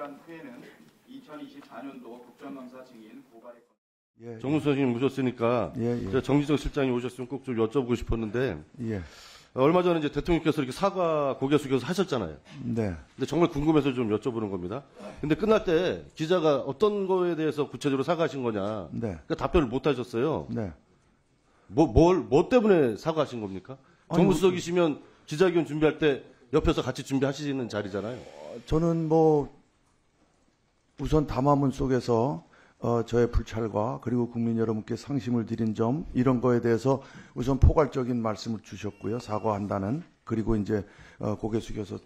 판결한 후에는 2024년도 국정감사 증인 고발의 예, 정무수 선생님 모셨으니까 제가 정진석 실장이 오셨으면 꼭 좀 여쭤보고 싶었는데 얼마 전에 이제 대통령께서 이렇게 사과 고개 숙여서 하셨잖아요. 네. 근데 정말 궁금해서 좀 여쭤보는 겁니다. 근데 끝날 때 기자가 어떤 거에 대해서 구체적으로 사과하신 거냐, 그러니까 답변을 못 하셨어요. 네. 뭐 때문에 사과하신 겁니까? 정무수석이시면 기자회견 준비할 때 옆에서 같이 준비하시는 자리잖아요. 저는 우선 담화문 속에서 저의 불찰과 그리고 국민 여러분께 상심을 드린 점 이런 거에 대해서 우선 포괄적인 말씀을 주셨고요. 사과한다는. 그리고 이제 고개 숙여서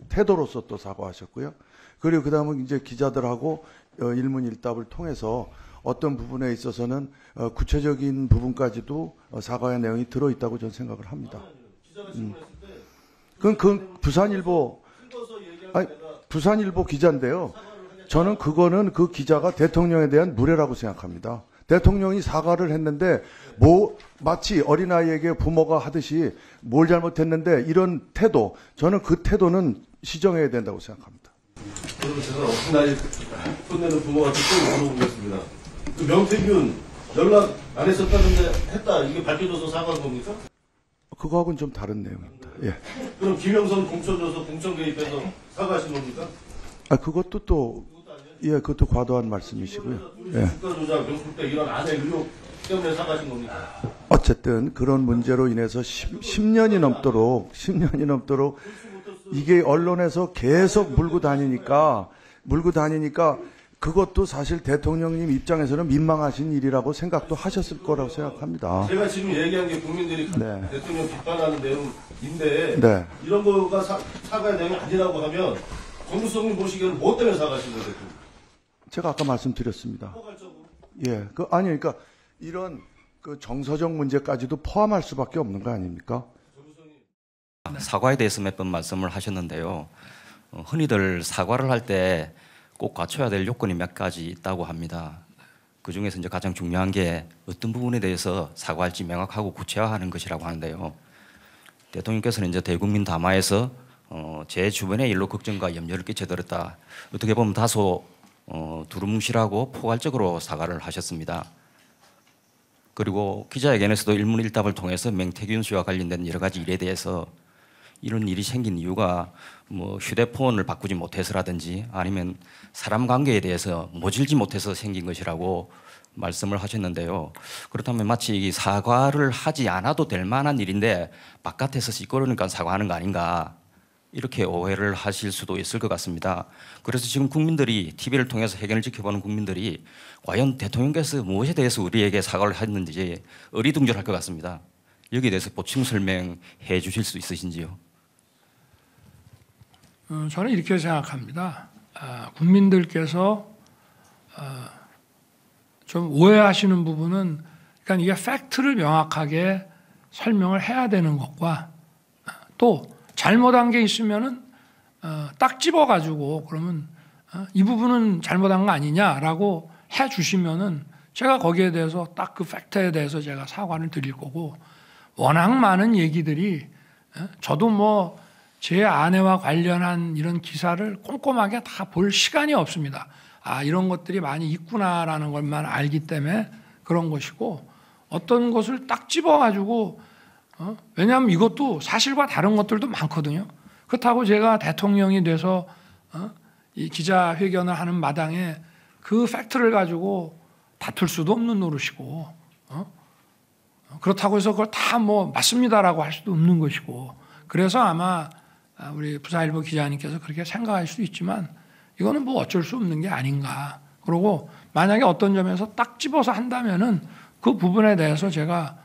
태도로서 또 사과하셨고요. 그리고 그다음에 이제 기자들하고 일문일답을 통해서 어떤 부분에 있어서는 구체적인 부분까지도 사과의 내용이 들어있다고 저는 생각을 합니다. 그건 부산일보 기자인데요. 저는 그거는 그 기자가 대통령에 대한 무례라고 생각합니다. 대통령이 사과를 했는데 마치 어린아이에게 부모가 하듯이 뭘 잘못했는데 이런 태도, 저는 그 태도는 시정해야 된다고 생각합니다. 그럼 제가 어린아이 혼내는 부모한테 또 물어보겠습니다. 그 명태균 연락 안 했었다는데 했다, 이게 밝혀져서 사과한 겁니까? 그거하고는 좀 다른 내용입니다. 예. 그럼 김영선 공천 줘서 공천 개입해서 사과하신 겁니까? 그것도 과도한 말씀이시고요. 예. 국가 조작, 명품 때 이런 안해 의혹 때문에 사과하신 겁니까? 어쨌든 그런 문제로 인해서 10년이 넘도록 이게 언론에서 계속 물고 다니니까 그것도 사실 대통령님 입장에서는 민망하신 일이라고 생각도 하셨을 거라고 생각합니다. 제가 지금 얘기한 게 국민들이 대통령 비판하는 내용인데 이런 거가 사과의 내용이 아니라고 하면 정무수석님 보시기에는 뭐 때문에 사과하신 거예요? 제가 아까 말씀드렸습니다. 포괄적으로? 예, 그러니까 이런 그 정서적 문제까지도 포함할 수밖에 없는 거 아닙니까? 사과에 대해서 몇 번 말씀을 하셨는데요. 흔히들 사과를 할 때 꼭 갖춰야 될 요건이 몇 가지 있다고 합니다. 그 중에서 이제 가장 중요한 게 어떤 부분에 대해서 사과할지 명확하고 구체화하는 것이라고 하는데요. 대통령께서는 이제 대국민 담화에서 제 주변의 일로 걱정과 염려를 끼쳐드렸다. 어떻게 보면 다소 두루뭉실하고 포괄적으로 사과를 하셨습니다. 그리고 기자회견에서도 일문일답을 통해서 명태균 씨와 관련된 여러 가지 일에 대해서 이런 일이 생긴 이유가 뭐 휴대폰을 바꾸지 못해서라든지 아니면 사람 관계에 대해서 모질지 못해서 생긴 것이라고 말씀을 하셨는데요. 그렇다면 마치 이 사과를 하지 않아도 될 만한 일인데 바깥에서 시끄러우니까 사과하는 거 아닌가, 이렇게 오해를 하실 수도 있을 것 같습니다. 그래서 지금 국민들이 TV를 통해서 회견을 지켜보는 국민들이 과연 대통령께서 무엇에 대해서 우리에게 사과를 했는지 어리둥절할 것 같습니다. 여기에 대해서 보충 설명해 주실 수 있으신지요? 저는 이렇게 생각합니다. 국민들께서 좀 오해하시는 부분은, 그러니까 이게 팩트를 명확하게 설명을 해야 되는 것과 또 잘못한 게 있으면은 딱 집어가지고 그러면 이 부분은 잘못한 거 아니냐라고 해주시면은 제가 거기에 대해서 딱 그 팩트에 대해서 제가 사과를 드릴 거고, 워낙 많은 얘기들이 저도 제 아내와 관련한 이런 기사를 꼼꼼하게 다 볼 시간이 없습니다. 이런 것들이 많이 있구나라는 것만 알기 때문에 그런 것이고, 어떤 것을 딱 집어가지고 왜냐하면 이것도 사실과 다른 것들도 많거든요. 그렇다고 제가 대통령이 돼서 이 기자회견을 하는 마당에 그 팩트를 가지고 다툴 수도 없는 노릇이고, 그렇다고 해서 그걸 다 맞습니다라고 할 수도 없는 것이고, 그래서 아마 우리 부산일보 기자님께서 그렇게 생각할 수도 있지만 이거는 어쩔 수 없는 게 아닌가. 그리고 만약에 어떤 점에서 딱 집어서 한다면은 그 부분에 대해서 제가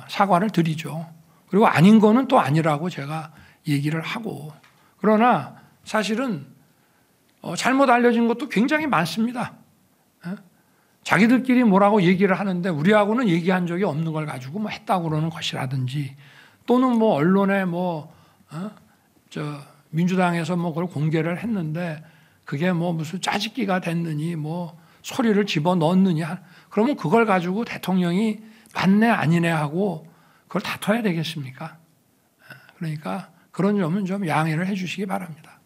사과를 드리죠. 그리고 아닌 거는 또 아니라고 제가 얘기를 하고, 그러나 사실은 잘못 알려진 것도 굉장히 많습니다. 자기들끼리 뭐라고 얘기를 하는데 우리하고는 얘기한 적이 없는 걸 가지고 했다고 그러는 것이라든지, 또는 언론에 민주당에서 그걸 공개를 했는데 그게 무슨 짜집기가 됐느니 소리를 집어넣느니, 그러면 그걸 가지고 대통령이 맞네 아니네 하고 그걸 다퉈야 되겠습니까? 그러니까 그런 점은 좀 양해를 해 주시기 바랍니다.